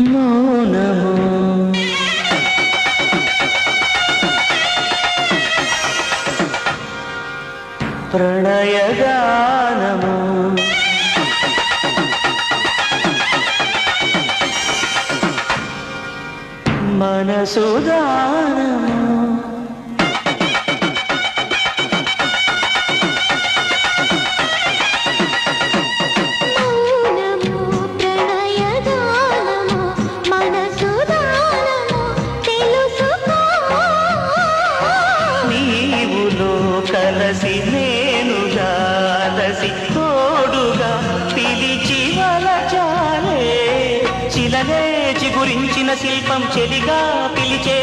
మౌనము ప్రణయగానము మనసుదానము కలసి నేనుగా అలసి తోడుగా పిలిచి వలచాలే చిలనే చిగురించిన శిల్పం చెలిగా పిలిచే